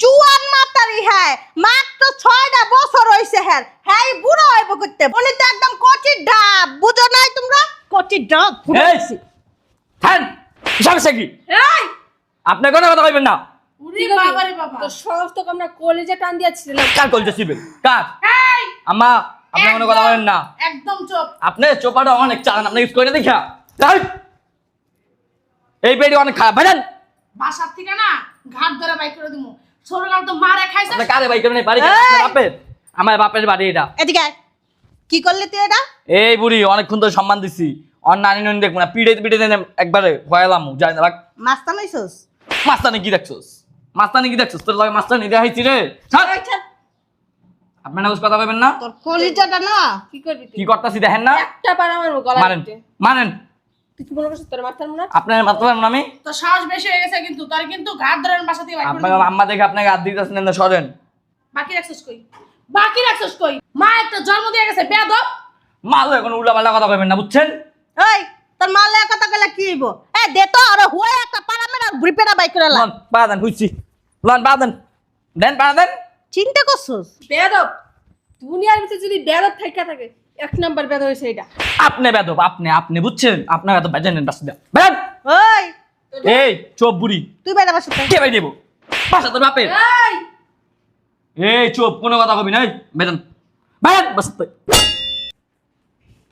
জুয়ান মাতারি হ্যাঁ মাত্র 6টা বছর হইছে হ্যাঁ হ্যাঁ বুড়ো হইব করতে উনি তো একদম কচি ডাব বুঝো নাই তোমরা কচি ডাব বুঝছি হ্যাঁ সমস্যা কি এই আপনি কোনো কথা কইবেন না উরি বাবা রে বাবা তো সমস্ত আমরা কলেজে টান দিয়েছিলাম কার কলজে সিবেল কার এই আম্মা আপনি কোনো কথা বলেন না একদম চুপ আপনি চোপাটা অনেক চালান আপনি ইউজ করে দেখা তাই এই পেটি অনেক খারাপ ভাইজান বাসার থেকে না ঘাট ধরে বাই করে দিমু ছোটকাল তো মারে খাইছে আপনি কারে বাই করে নেই বাড়ি কেন? আপনার বাপের আমার বাপের বাড়ি এটা এদিকে আয়। কি করলি তুই এটা এই বুড়ি অনেকক্ষণ ধরে সম্মান দিছি অন নানি ননি দেখবো না পিড়ে পিড়ে একবারে ভয়ালাম যাই না রাখ মাস্তান হইছস মাস্তানি কি দেখছস মাস্তানি কি দেখছস তোর লাগে মাস্তানি দেয়া হইছি রে ছাড় আপনি না কথা কইবেন না তোর কলিজাটা না কি করবি তুই কি করতাছি দেখেন না একটা বার আমার গলা মারেন কেটে। মারেন তুই কি মনে করছিস তোর মারতাম না আপনার মারতে পারেন না আমি তো সাহস বেশি হয়ে গেছে কিন্তু তোর কিন্তু ঘাট ধরে বাসা থেকে বাই করে আপনার দিমু। আম্মা দেখে আপনাকে হাত দিতেছেন না সরেন বাকি রাখছিস কই বাকি রাখছিস কই মা একটা জন্ম দিয়ে গেছে বেয়াদব মাল এখন উল্টা পাল্টা কথা কইবেন না বুঝছেন ওই তোর মালে কথা কইলে কি হইব এ দে তো আরে হুয়া একটা পারামের আর বুড়িপেটা বাই করে লা লন পা দেন হইছি লন পা দেন দেন পা দেন চিন্তা করছস বেয়াদব দুনিয়ার ভিতরে যদি বেয়াদব থাকা থাকে এক নাম্বার বেয়াদব হইছে এটা আপনি বেদব আপনি বুঝছেন আপনার এত বাজেন বাস দেন বেন ওই এই চোপ বুড়ি তুই বাইরে বসে থাক। কে বাই দেব বাসা তোর বাপের এই এই চোপ কোনো কথা কবি নাই বেতন বেতন বাস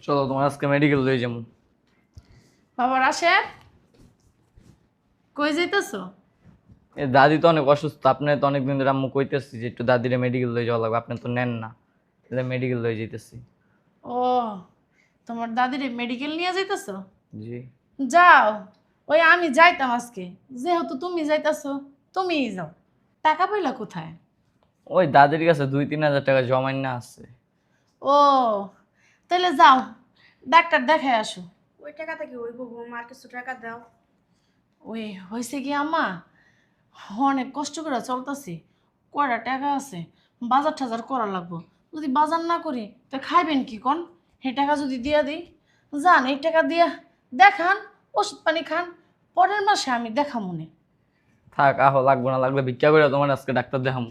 চলো তোমার আজকে মেডিকেল লয়ে যাবো বাবা রাশেদ কই যাইতেছো এ দাদি তো অনেক অসুস্থ আপনি তো অনেকদিন ধরে আম্মু কইতেছি যে একটু দাদিরে মেডিকেল লয়ে যাওয়া লাগবে আপনি তো নেন না তাহলে মেডিকেল লয়ে যেতেছি ও তোমার দাদিরে মেডিকেল নিয়ে যাইতেছো জি যাও ওই আমি যাইতাম আজকে যেহেতু তুমি যাইতাছো তুমিই যাও টাকা পাইলা কোথায় ওই দাদির কাছে 2-3 হাজার টাকা জমাই না আছে ও তাহলে যাও ডাক্তার দেখায় আসো ওই টাকাটা কি ওই মার কিছু টাকা দাও ওই হয়েছে কি আম্মা অনেক কষ্ট করে চলতেছি কয়টা টাকা আছে বাজার টাজার করা লাগবো যদি বাজার না করি তো খাইবেন কি কোন এই টাকা যদি দিয়া দিই যান এই টাকা দিয়া দেখান ওষুধ পানি খান পরের মাসে আমি দেখা মনে থাক আহো লাগবে না লাগলে ভিক্ষা করে তোমার আজকে ডাক্তার দেখাম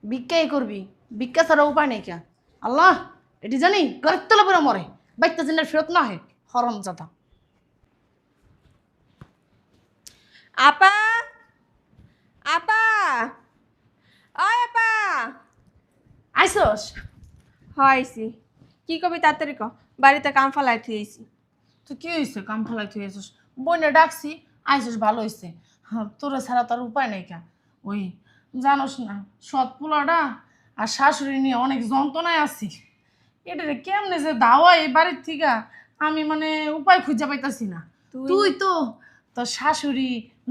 ভিক্ষাই করবি ভিক্ষা ছাড়া উপায় নেই কে আল্লাহ এটি জানি গরিব তলে পরে মরে বাইতে জেনের ফেরত না হয় হরম জাতা আপা আপা ওই আপা আইসস হইছি কি কবি তাড়াতাড়ি ক বাড়িতে কাম ফালাই থুইছি তুই কি হয়েছে কাম ফেলাই তুই আইসস বইনে ডাকছি আইসস ভালো হয়েছে হ্যাঁ তোরা ছাড়া তার উপায় নেই কে ওই জানোস না সৎ পোলাটা আর শাশুড়ি নিয়ে অনেক যন্ত্রণায় আছি এটারে কেমনে যে দাওয়া এই বাড়ির থেকে আমি মানে উপায় খুঁজে পাইতাছি না তুই তো তোর শাশুড়ি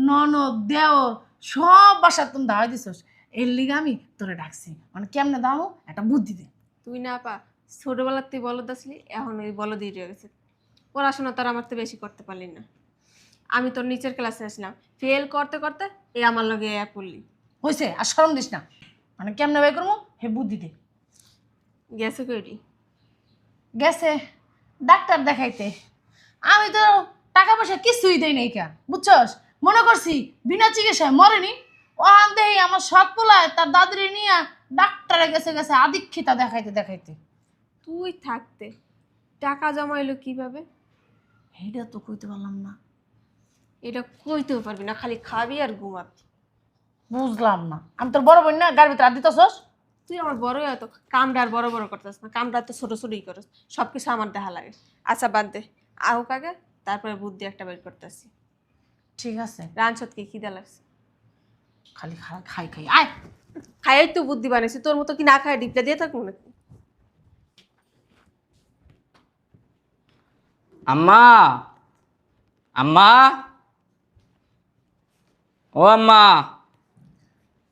ননদ দেওর সব বাসার তুমি দাওয়াই দিছস এর লিগে আমি তোরে ডাকছি মানে কেমনে দাও একটা বুদ্ধি দে তুই না আপা ছোটবেলার তুই বলদ আসলি এখন ওই বলদই রয়ে গেছে পড়াশোনা তোর আমার তো বেশি করতে পারলি না আমি তোর নিচের ক্লাসে আসলাম ফেল করতে করতে এই আমার লগে পড়লি হয়েছে আর শরম দিস না মানে কেমনে বাই করবো হে বুদ্ধি দে গেছে কইরি গেছে ডাক্তার দেখাইতে আমি তো টাকা পয়সা কিছুই দেই নাই কা বুঝছস মনে করছি বিনা চিকিৎসায় মরেনি ও দেহি আমার সৎ পোলায় তার দাদরে নিয়ে ডাক্তারে গেছে গেছে আদিক্ষিতা দেখাইতে দেখাইতে তুই থাকতে টাকা জমাইলো কিভাবে এইটা তো কইতে পারলাম না এটা কইতেও পারবি না খালি খাবি আর ঘুমাবি বুঝলাম না আমি তোর বড় বোন না গাড়ি ভিতরে দিতেছস তুই আমার বড় হয়তো কামটা আর বড় বড় করতেস না কামটা তো ছোট ছোটই করস সব কিছু আমার দেখা লাগে আচ্ছা বাদ দে আহ কাকে তারপরে বুদ্ধি একটা বের করতেছি ঠিক আছে রানছতকে খিদা লাগছে খালি খাই খাই আয় খাইয়াই তো বুদ্ধি বানাইছি তোর মতো কি না খায় ডিপটা দিয়ে থাকবো নাকি আম্মা আম্মা ও আম্মা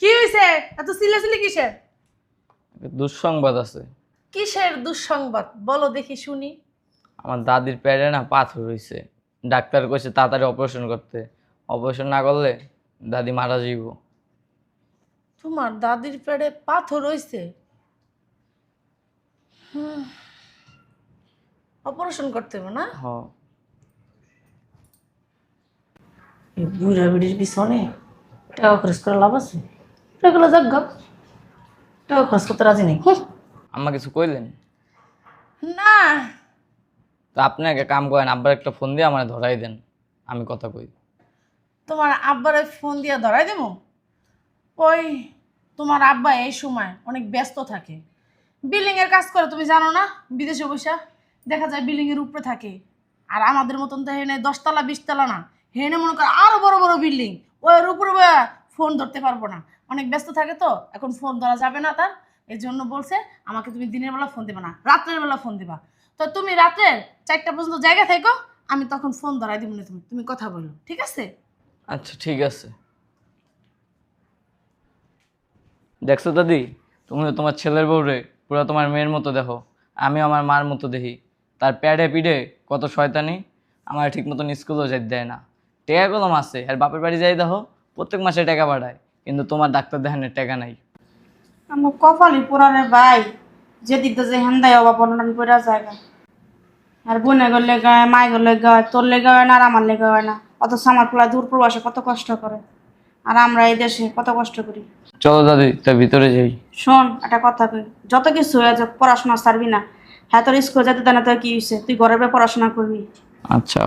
কি হয়েছে এত সিলেসিলি কিসের দুঃসংবাদ আছে কিসের দুঃসংবাদ বলো দেখি শুনি আমার দাদির পেটে না পাথর হইছে ডাক্তার কইছে তাড়াতাড়ি অপারেশন করতে অপারেশন না করলে দাদি মারা যাইব তোমার দাদির পেটে পাথর হইছে অপারেশন করতে হবে না হ এই বুড়া বুড়ির পিছনে টাকা খরচ করে লাভ আছে? এগুলো যাক গা, টাকা খরচ করতে রাজি নেই। আম্মা কিছু কইলেন? না, তো আপনি একটা কাম করেন, আব্বার একটা ফোন দিয়ে আমার ধরাই দেন, আমি কথা কই। তোমার আব্বারে ফোন দিয়ে ধরাই দেবো? ওই তোমার আব্বা এই সময় অনেক ব্যস্ত থাকে, বিল্ডিং এর কাজ করে, তুমি জানো না? বিদেশে বসে দেখা যায় বিল্ডিং এর উপরে থাকে। আর আমাদের মতন তো হেনে 10 তলা 20 তলা না, হেনে মনে করো আরো বড় বড় বিল্ডিং, ওর উপরে ফোন ধরতে পারবো না, অনেক ব্যস্ত থাকে তো এখন ফোন ধরা যাবে না তার। এই জন্য বলছে আমাকে তুমি দিনের বেলা ফোন দিবা না, রাত্রের বেলা ফোন দিবা। তো তুমি রাত্রের 4টা পর্যন্ত জায়গা থেকো, আমি তখন ফোন ধরাই দিব না, তুমি তুমি কথা বলো, ঠিক আছে? আচ্ছা ঠিক আছে। দেখছো দাদি, তুমি তো তোমার ছেলের বউরে পুরো তোমার মেয়ের মতো দেখো, আমি আমার মার মতো দেখি। তার প্যাডে পিডে কত শয়তানি, আমার ঠিক মতন স্কুলেও যেতে দেয় না। টাকা কলম আছে আর বাপের বাড়ি যাই দেখো প্রত্যেক মাসে টাকা পাঠায়, কিন্তু তোমার ডাক্তার দেখানোর টাকা নাই। আমার কপালই পোড়ারে ভাই, যেদিক দিয়ে যে হেন্দাই অভাব অনটন পড়া জায়গা। আর বোনে গেলে গায়, মায় গেলে গায়, তোর লেগে হয় না আর আমার লেগে হয় না। অথচ আমার পোলা দূর প্রবাসে কত কষ্ট করে, আর আমরা এই দেশে কত কষ্ট করি। চলো দাদি তার ভিতরে যাই। শোন একটা কথা কই, যত কিছু হয়ে যাক পড়াশোনা ছাড়বি না। হ্যাঁ তোর স্কুল যেতে দেয় না, তোর কি হয়েছে? তুই ঘরে বসে পড়াশোনা করবি। আচ্ছা।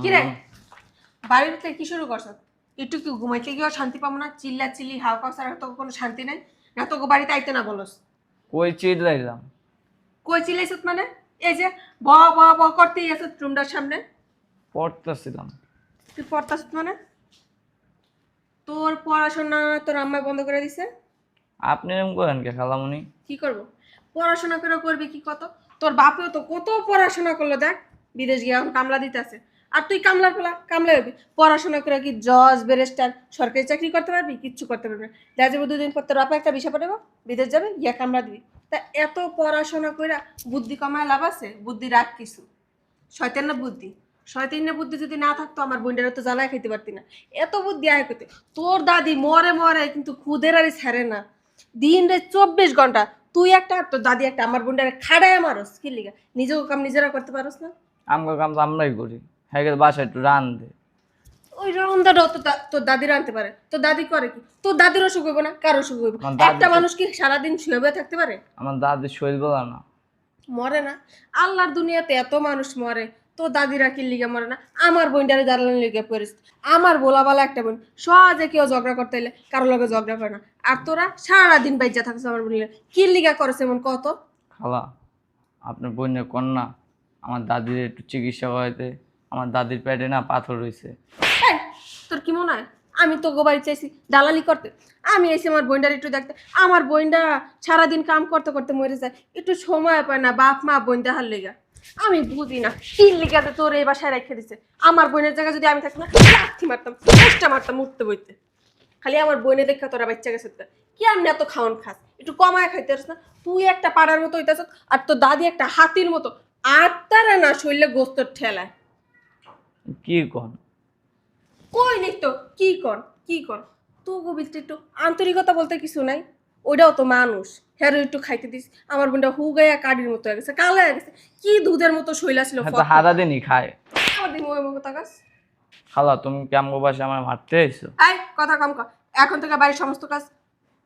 কি রে, বাড়ির ভিতরে কি শুরু করছ? একটু কি ঘুমাইতে গিয়েও শান্তি পাবো না? চিল্লা চিল্লি হাও কাউ ছাড়া তো কোনো শান্তি নাই না? তোকে বাড়িতে আইতে না বলস? কই চিল্লাইলাম? কই চিল্লাইছ মানে? এই যে ব ব ব করতেই আছে রুমটার সামনে। পড়তেছিলাম। তুই পড়তাস মানে? তোর পড়াশোনা তোর আম্মা বন্ধ করে দিছে? আপনি এরকম করেন কে খালামুনি? কি করব? পড়াশোনা করে করবি কি কত? তোর বাপেও তো কত পড়াশোনা করলো, দেখ বিদেশ গিয়ে এখন কামলা দিতে আছে। আর তুই কামলার পোলা, কামলা হবি? পড়াশোনা করে কি জজ ব্যারিস্টার সরকারি চাকরি করতে পারবি? কিচ্ছু করতে পারবি না। দেখা যাবে 2 দিন পর তোর বাপা একটা বিষয় পাঠাবো, বিদেশ যাবে, ইয়া কামলা দিবি। তা এত পড়াশোনা করে বুদ্ধি কমায় লাভ আছে? বুদ্ধি রাখ কিছু। শয়তানের বুদ্ধি, শয়তানের বুদ্ধি যদি না থাকতো আমার বোনটারে তো জ্বালায় খেতে পারতি না। এত বুদ্ধি আয় করতে। তোর দাদি মরে মরে কিন্তু খুদের আরই ছাড়ে না, দিন রে 24 ঘন্টা। তুই একটা আর তোর দাদি একটা আমার বোনটারে খাড়ায় মারস কি লিগা? নিজেও কাম নিজেরা করতে পারস না? আমগো কাম তো আমরাই করি, হ্যাঁ বাসায় একটু রান দে। ওই রন্ধাটাও তো তোর দাদি রাঁধতে পারে। তোর দাদি করে কি? তোর দাদির অসুখ হইব না? কার অসুখ হইব? আমার দাদি একটা মানুষ কি সারাদিন শুয়ে বয়ে থাকতে পারে? আমার দাদির শরীর বলা না। মরে না? আল্লাহর দুনিয়াতে এত মানুষ মরে, তো দাদিরা কি লিগে মরে না? আমার বোনটারে জ্বালানি লিগে পড়িস। আমার বলা একটা বোন, সহজে কেউ ঝগড়া করতে এলে কারো লগে ঝগড়া করে না। আর তোরা সারাদিন বাইজা থাকছিস আমার বোনের কি লিগা করেছে এমন কত? খালা, আপনার বোনের কন্যা আমার দাদির একটু চিকিৎসা করাইতে, আমার দাদির পেটে না পাথর রয়েছে। এই, তোর কি মনে হয় আমি তো গোবাড়ি চাইছি দালালি করতে? আমি এসে আমার বোনটার একটু দেখতে। আমার বোনটা সারাদিন কাম করতে করতে মরে যায়, একটু সময় পায় না বাপ মা বোন দেখার লেগা। আমি বুঝি না কি লিগাতে তোর এই বাসায় রেখে দিছে। আমার বোনের জায়গায় যদি আমি থাকতাম না, লাথি মারতাম, চেষ্টা মারতাম উঠতে বইতে। খালি আমার বোনে দেখা তোরা বাচ্চা গেছে। কি আমি এত খাওয়ান খাস? একটু কমায় খাইতে পারিস না? তুই একটা পাড়ার মতো হইতেছ, আর তোর দাদি একটা হাতির মতো। আর তারা না শরীরে গোস্তর ঠেলায়। কি কন? কই নেই তো কি কর কি কর? তো গোবিত্র একটু আন্তরিকতা বলতে কিছু নাই। ওইটাও তো মানুষ, হ্যাঁ একটু খাইতে দিস। আমার বোনটা হুগাইয়া কাঠির মতো হয়ে গেছে, কালো হয়ে গেছে, কি দুধের মতো শৈলা ছিল। হ্যাঁ তো হারা দিনই খায়। খালা তুমি কি আমগো বাসায় আমার মারতে আইছো? এই কথা কম কর। এখন থেকে বাড়ির সমস্ত কাজ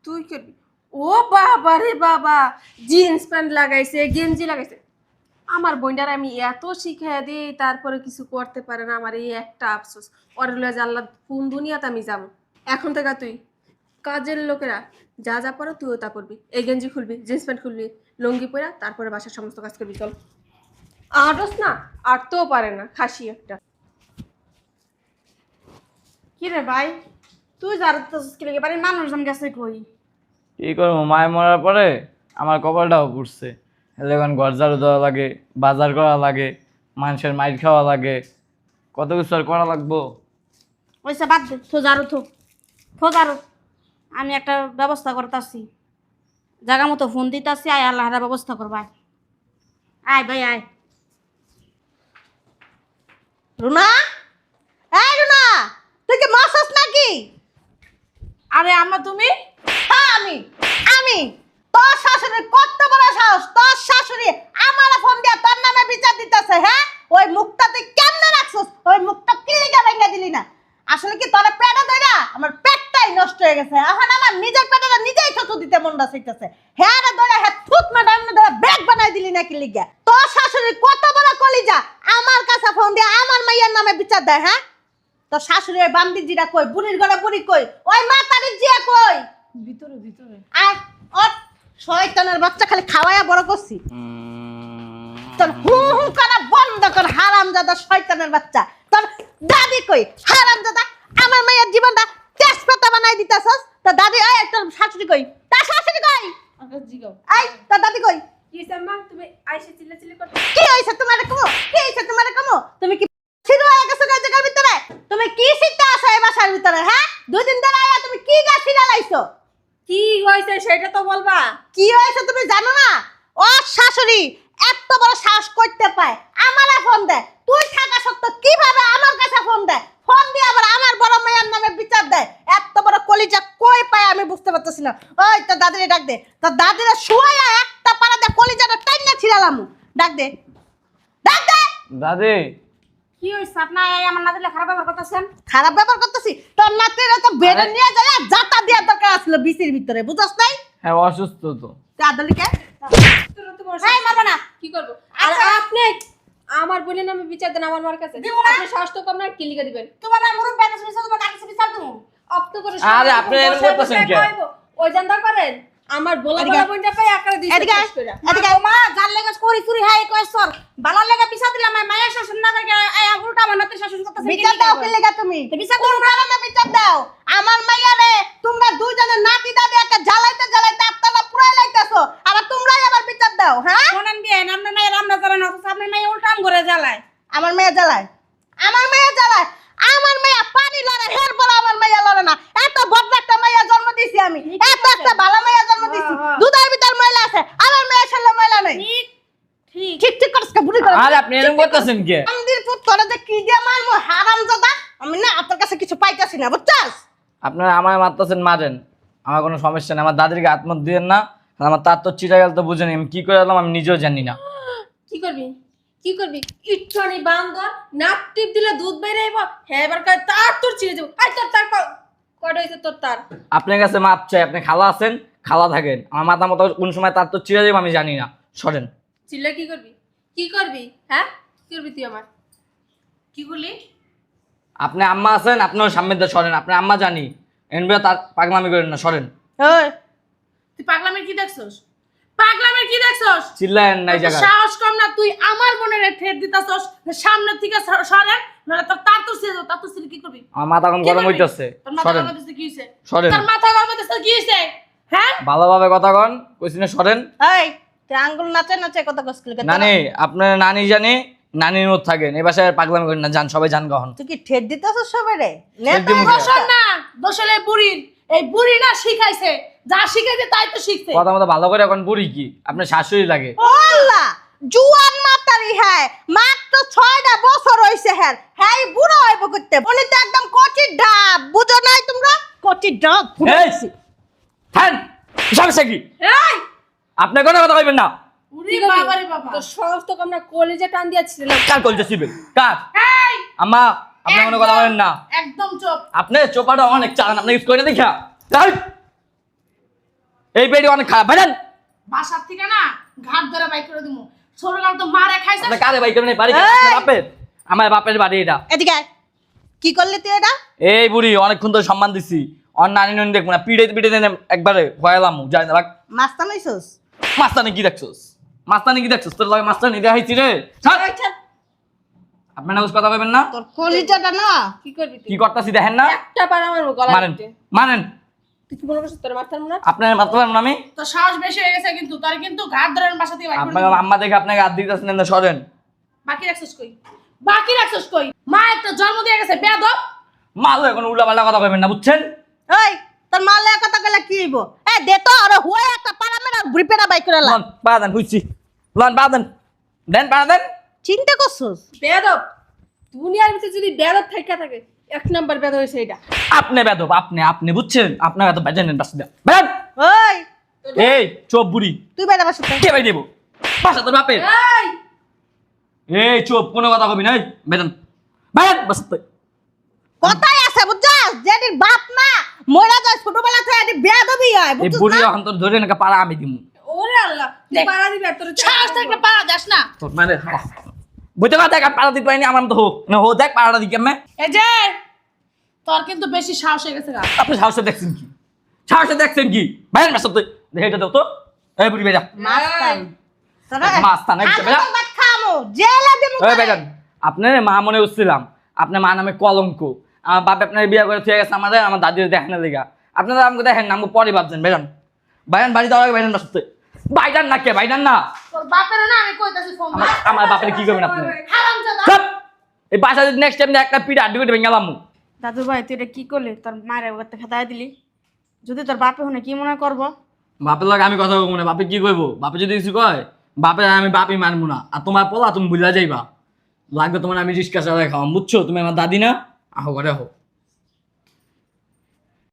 তুই করবি। ও বাবা রে বাবা, জিন্স প্যান্ট লাগাইছে, গেঞ্জি লাগাইছে। আমার বোনটার আমি এত শিখাই দিই, তারপরে কিছু করতে পারে না। আমার এই একটা আফসোস, ওর লয়ে আল্লাহ কোন দুনিয়াতে আমি যাবো। এখন থেকে তুই কাজের লোকেরা যা যা পড়ো তুইও তা করবি। এই গেঞ্জি খুলবি, জিন্স প্যান্ট খুলবি, লুঙ্গি পরা, তারপরে বাসার সমস্ত কাজ করবি। চল। আটস না, আটতেও পারে না, খাসি একটা। কি রে ভাই, তুই যারা তো বাড়ির মানুষজন গেছে কই? কি করবো, মায়ের মরার পরে আমার কপালটাও পুড়ছে। এখন ঘর ঝাড়ু দেওয়া লাগে, বাজার করা লাগে, মানুষের মাইর খাওয়া লাগে, কত কিছু আর করা লাগবো। ওইসে বাদ দে, থো জারু থো, থো জারু। আমি একটা ব্যবস্থা করতেছি, জায়গা মতো ফোন দিতেছি, আয় আল্লাহরা ব্যবস্থা করবা। আয় ভাই আয়। রুনা, এই রুনা, তুই কি মাসাস নাকি? আরে আম্মা তুমি? হ্যাঁ আমি তোর শাশুড়ির কত বড় সাহস, তোর শাশুড়ি আমার ফোন দিয়ে তোর নামে বিচার দিতেছে। হ্যাঁ, ওই মুখটা তুই কেমনে রাখছিস? ওই মুখটা কি লিগা ভেঙে দিলি না? আসলে কি তোর পেটে ধইরা আমার পেটটাই নষ্ট হয়ে গেছে। এখন আমার নিজের পেটে নিজেই থুতু দিতে মনটা চাইতেছে। হ্যাঁ রে ধরে হ্যাঁ থুত ম্যাডাম ধরে ব্রেক বানাই দিলি নাকি লিগা? তোর শাশুড়ির কত বড় কলিজা আমার কাছে ফোন দিয়ে আমার মাইয়ার নামে বিচার দেয়। হ্যাঁ, তোর শাশুড়ি ওই বান্দিজিরা কই? বুড়ির ঘরে বুড়ি কই? ওই মাতারির জিয়া কই? ভিতরে ভিতরে। আয় ওর শয়তানের বাচ্চা খালি খাওয়ায়া বড় করছি। তোর হু হু করা বন্ধ কর হারামজাদা শয়তানের বাচ্চা। তোর দাদি কই? হারামজাদা আমার মায়ের জীবনটা তেজপাতা বানাই দিতাছস। তোর দাদি এই তোর শাশুড়ি কই? তার শাশুড়ি কই? আগে জিগাও এই তোর দাদি কই? কি সাম্মা তুমি আইসা চিল্লাচিল্লি করতে কি হইছে তোমারে কমো? কি হইছে তোমারে কমো? তুমি কি ছিড়ো হয়ে গেছো এই জায়গার ভিতরে? তুমি কি শিখতে আসো এই বাসার ভিতরে? হ্যাঁ, দুই দিন ধরে আয়া তুমি কি গা ছিড়া লাইছো? কি হইছে সেটা তো বলবা। কি হয়েছে তুমি জানো না? ও শাশুড়ি এত বড় সাহস করতে পায় আমারে ফোন দেয়। তুই থাকা সত্ত্বেও কিভাবে আমার কাছে ফোন দেয়? ফোন দিয়ে আবার আমার বড় মেয়ের নামে বিচার দেয়। এত বড় কলিজা কই পায় আমি বুঝতে পারতেছি না। ওই তোর দাদিরে ডাক দে, তোর দাদিরে শুয়াইয়া একটা পাড়া দিয়ে কলিজাটা টাইনা ছিড়ালাম। ডাক দে, ডাক দে। দাদি কি হইছে আপনার এই আমার না দিলে খারাপ ব্যবহার করতেছেন? খারাপ ব্যবহার করতেছি? তোর নাতির তো বেডে নিয়ে যায় জাতা দিয়া দরকার আসলে বিসির ভিতরে, বুঝছস নাই? হ্যাঁ অসুস্থ তো। চাদলিকে এই মারবা না। কি করব? আর আপনি আমার বোনের নামে বিচার দেন আমার মার কাছে। আপনি সাহস তো কম না, কি লিখে দিবেন? তোমার না মুরুব বেটা শুনছ তোমার কাছে বিচার দেবো। অপ্ত করে আরে আপনি এরকম করতেছেন কেন? ওই জানতা করেন আমার বলা বলা বোনটা পাই আকারে দিছে এদিকে আয়, শেষ কইরা। এদিকে মা জান লাগা করি চুরি হাই কইছর বালা লাগা বিচার দিলাম মায়ের শাসন না করে এই উল্টা আমার নাতে শাসন করতেছেন। বিচার দাও কি লেগা তুমি? বিচার কোন কারণে বিচার দাও? আমার মাইয়ারে তোমরা দুইজনে নাতি দাদি একটা জ্বালাইতে জ্বালাইতে আপনারা পুরাই লাইতাছো, আর তোমরাই আবার বিচার দাও। হ্যাঁ, শোনেন বিয়ে আপনার মেয়ের আমরা জানেন অথচ আপনার মেয়ে উল্টা আম করে জ্বালায়। আমার মেয়ে জ্বালায়, আমার মেয়ে জ্বালায়। আমার মেয়ে পানি লড়ে, হের পর আমার মেয়ে লড়ে না। এত বড় একটা মেয়ে জন্ম দিছি আমি, এত একটা ভালো মেয়ে জন্ম দিছি। দুধের ভিতর ময়লা আছে, আমার মেয়ে ছেলে ময়লা নেই। ঠিক ঠিক ঠিক ঠিক করছ কা বুড়ি করে? আরে আপনি এরকম করতেছেন কে? আমদির পুত তোরে যে কি দিয়ে মারমু হারামজাদা। আমি না আপনার কাছে কিছু পাইতাছি না, বুঝছস? আপনারা আমায় মারতেছেন মারেন, আমার কোনো সমস্যা নেই। আমার দাদিকে আত্মত দিয়েন না। আর আমার তার তো চিরা গেল তো বুঝেনি আমি কি করে এলাম, আমি নিজেও জানি না। কি করবি? কি করবি? ইচ্ছানি বান্দর নাক টিপ দিলে দুধ বের হইব। হ্যাঁ এবার কয় তার তোর ছিঁড়ে যাব। আই তোর তার কয়টা হইছে তোর তার? আপনার কাছে মাপ চাই, আপনি খালা আছেন, খালা থাকেন। আমার মাথা মতো কোন সময় তার তো চিরা যাবে আমি জানি না। সরেন। চিল্লা কি করবি? কি করবি? হ্যাঁ কি করবি তুই আমার? কি বলি? আপনি আম্মা আছেন, আপনিও সামনে দিয়ে সরেন। আপনি আম্মা জানি এনবে তার পাগলামি করেন না, সরেন। ওই তুই পাগলামের কি দেখছস? পাগলামের কি দেখছস? চিল্লায়েন নাই তোর জায়গায়। সাহস কম না, তুই আমার বোনের ঠেট দিতাছস। সামনে থেকে সরেন, নাহলে তোর তার তো ছিল, তার তো ছিল কি করবি? আমার মাথা এখন কি গরম করবি? হইতেছে। তোর মাথা সরেন গরম হইতেছে, কি হইছে? সরেন। তোর মাথা গরম হইতেছে, কি হইছে? হ্যাঁ? ভালোভাবে কথা কন, কইছি না সরেন। এই তুই আঙ্গুল নাচে নাচে কথা কইছিস কেন? নানি আপনার নানি জানি, নানির মত থাকেন। এই বাসায় আর পাগলামি করেন না, যান সবাই যান গহন। তুই কি ঠেট দিতেছস সবাইরে? ঠেট দিমু কে? দোষর না, দোষলে বুড়ির। এই বুড়ি না শিখাইছে, যা শিখাইছে তাই তো শিখছে। কথা মতো ভালো করে এখন বুড়ি কি আপনার শাশুড়ি লাগে। আল্লাহ জুয়ান মাতারি হ্যাঁ, মাত্র 6টা বছর হইছে হ্যাঁ। হ্যাঁ বুড়ো হইব করতে, উনি তো একদম কচি ডাব, বুঝো নাই তোমরা? কচি ডাব ফুটাইছি। হ্যাঁ সমস্যা কি? এই আপনি কোনো কথা কইবেন না। উরি বাবা রে বাবা। তোর সাহস তো কম না, কলেজে টান দিয়েছিলাম। কার কলতে ছিবেন কার? এই আম্মা আপনি কোনো কথা বলেন না। একদম চুপ। আপনি চোপাটা অনেক চালান, আপনি ইউজ করে দেখা। এই বেডি অনেক খারাপ ভাইজান। বাসার থেকে না ঘাট ধরে বাই করে দিমু। ছোটকাল তো মারে খাইছে। আপনি কারে ভাই কেমন বাড়ি আপনার বাপের? আমার বাপের বাড়ি এটা। এদিকে আয়। কি করলি তুই এটা? এই বুড়ি অনেকক্ষণ তো সম্মান দিছি, অন নানি ননি দেখবো না, পিড়ে পিড়ে দেন একবারে ভয়ালাম যাই না। মাস্তা লইছস? মাস্তানি কি দেখছস? মাস্তানি কি দেখছস? তোর লাগে মাস্তানি দেখাইছি রে। ছাড়। আপনি না কথা কইবেন না। তোর কলিজাটা না কি করবি তুই? কি করতাছি দেখেন না। একটা পার আমার গলা মারেন দিতে। মারেন। তুই কি মনে করছিস তোর মাথার মনে? আপনার মারতে পারবেন না আমি। তো সাহস বেশি হয়ে গেছে কিন্তু তোর কিন্তু ঘাট ধরে বাসা থেকে বাই করে আপনার দিমু। আম্মা দেখে আপনাকে হাত দিতেছেন না, সরেন। বাকি রাখছস কই? বাকি রাখছস কই? মা একটা জন্ম দিয়ে গেছে বেয়াদব। মালো এখন উল্টা পাল্টা কথা কইবেন না, বুঝছেন? ওই তোর মালে কথা কইলে কি হইব? এ দে তো আরে হুয়া একটা পাড়া মেরা বুড়িপেড়া বাই করে লা। লন পা দেন, বুঝছি। লন পা দেন, দেন পা দেন। চিন্তা করছস? বেয়াদব দুনিয়ার ভিতরে যদি বেদব থাইকা থাকে 1 নাম্বার বেদ হইছে এটা। আপনি বেদব, আপনি বুঝছেন? আপনার বেদব বেজেন বাস দেন বেন। ওই এই চোপ বুড়ি, তুই বাইরে বাসা কে বাই দেব? বাসা তোর বাপের। এই এই চোপ, কোনো কথা কবি নাই, বেজেন বেন বাস। কথাই আছে বুঝছস, যেদিন বাপ না মরা যায় ছোটবেলা থেকে এটি বেয়াদবি হয় এই বুঝছস বুড়ি না? এখন তোর ধরে নাকি পাড়া আমি দিমু। ওরে আল্লাহ তুই পাড়া দিবি আর তোর সাহস থাকলে পাড়া দাস না। তোর মানে বুঝতে পারতে পাড়া দিতে পারিনি, আমার মতো হোক না হো, দেখ পাড়াটা দিকে আমি। এই যে তোর কিন্তু বেশি সাহস হয়ে গেছে গা। আপনি সাহসে দেখছেন কি? সাহসে দেখছেন কি? বাইরেন বাস তো দেখে এটা দাও তো। এই বুড়ি বেজা মাস্তান তোরা মাস্তান, এই বেজা। আমি ভাত খামু জেলে দিমু ওই বেজান, আপনার মা মনে উঠছিলাম, আপনার মা নামে কলঙ্ক। আমার বাপ আপনার বিয়ে করে থুয়ে গেছে আমাদের, আমার দাদির দেখেন না লেগা। আপনারা আমাকে দেখেন না, আমাকে পরে ভাবছেন। বেজান বাইরান, বাড়ি দেওয়ার আগে বাইরান বাসতে। বাইরান না কে? বাইরান না। তোর বাপের না আমি কইতাছি ফোন আমার বাপের কি করবেন আপনি? হারামজাদা। চুপ! এই বাসা যদি নেক্সট টাইম একটা পিঠা আড্ডি করে ভেঙে গেলাম। দাদু ভাই তুই এটা কি করলি? তোর মায়ের করতে খেদাই দিলি। যদি তোর বাপে শুনে কি মনে করবো? বাপের লাগে আমি কথা বলবো না, বাপে কি কইবো? বাপে যদি কিছু কয়, বাপে আমি বাপই মানবো না। আর তোমার পোলা তুমি বুঝা যাইবা, লাগবে তোমার আমি রিস্কা চালাই খাওয়াম, বুঝছো? তুমি আমার দাদি না, আহো ঘরে আহো।